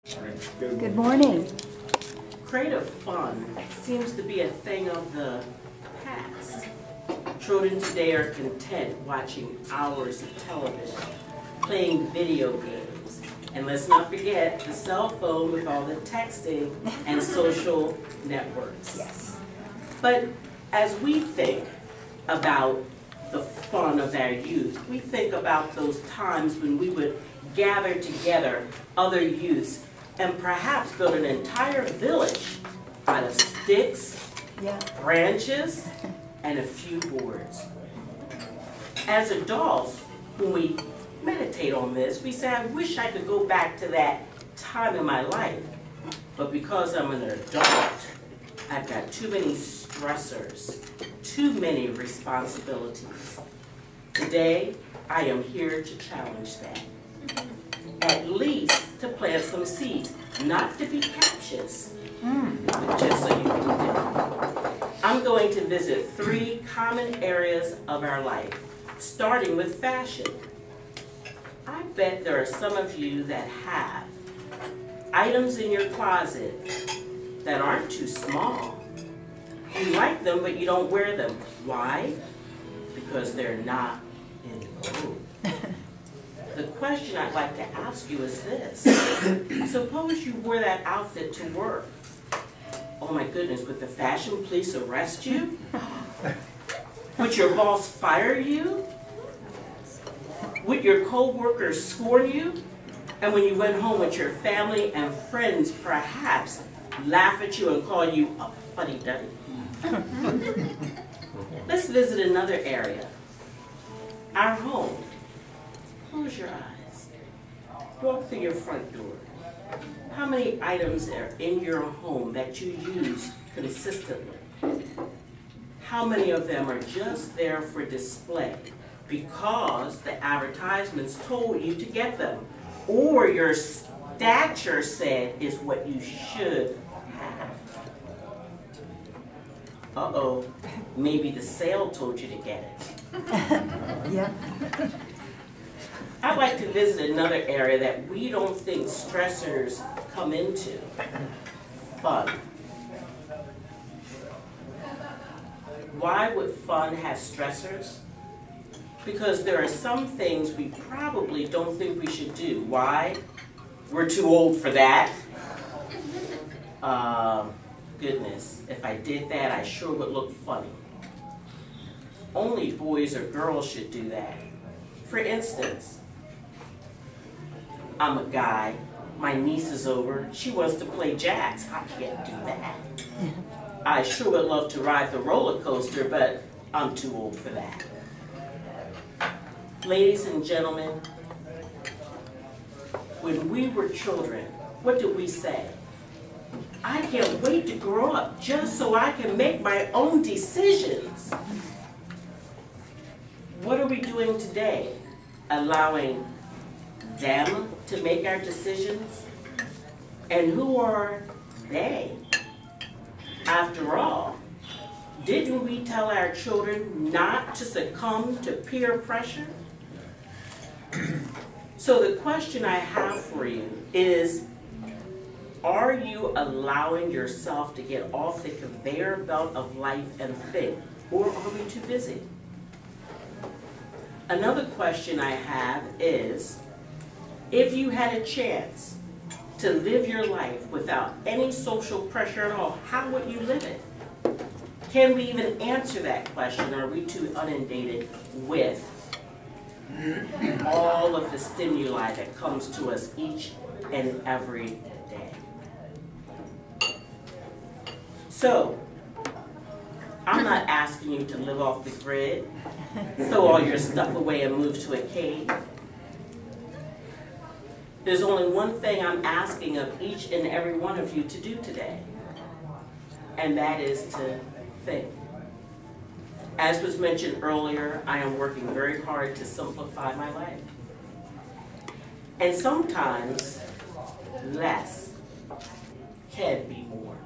Good morning. Creative fun seems to be a thing of the past. Children today are content watching hours of television, playing video games, and let's not forget the cell phone with all the texting and social networks. Yes. But as we think about the fun of our youth, we think about those times when we would gather together other youths and perhaps build an entire village out of sticks, branches, and a few boards. As adults, when we meditate on this, we say, I wish I could go back to that time in my life. But because I'm an adult, I've got too many stressors, too many responsibilities. Today, I am here to challenge that. At least to plant some seeds, not to be captious, but just so you can know. I'm going to visit 3 common areas of our life, starting with fashion. I bet there are some of you that have items in your closet that aren't too small. You like them, but you don't wear them. Why? Because they're not in vogue. The question I'd like to ask you is this. Suppose you wore that outfit to work. Oh my goodness, would the fashion police arrest you? Would your boss fire you? Would your co-workers scorn you? And when you went home with your family and friends, perhaps laugh at you and call you a fuddy-duddy. Let's visit another area. Our home. Close your eyes. Walk through your front door. How many items are in your home that you use consistently? How many of them are just there for display because the advertisements told you to get them, or your stature said is what you should have? Uh-oh, maybe the sale told you to get it. Yeah. I'd like to visit another area that we don't think stressors come into. Fun. Why would fun have stressors? Because there are some things we probably don't think we should do. Why? We're too old for that. Goodness, if I did that, I sure would look funny. Only boys or girls should do that. For instance, I'm a guy, my niece is over, she wants to play jacks. I can't do that. I sure would love to ride the roller coaster, but I'm too old for that. Ladies and gentlemen, when we were children, what did we say? I can't wait to grow up just so I can make my own decisions. What are we doing today? Allowing them to make our decisions? And who are they? After all, didn't we tell our children not to succumb to peer pressure? So the question I have for you is, are you allowing yourself to get off the conveyor belt of life and think, or are we too busy? Another question I have is, if you had a chance to live your life without any social pressure at all, how would you live it? Can we even answer that question, or are we too inundated with all of the stimuli that comes to us each and every day? So, I'm not asking you to live off the grid, throw all your stuff away and move to a cave. There's only one thing I'm asking of each and every one of you to do today, and that is to think. As was mentioned earlier, I am working very hard to simplify my life. And sometimes less can be more.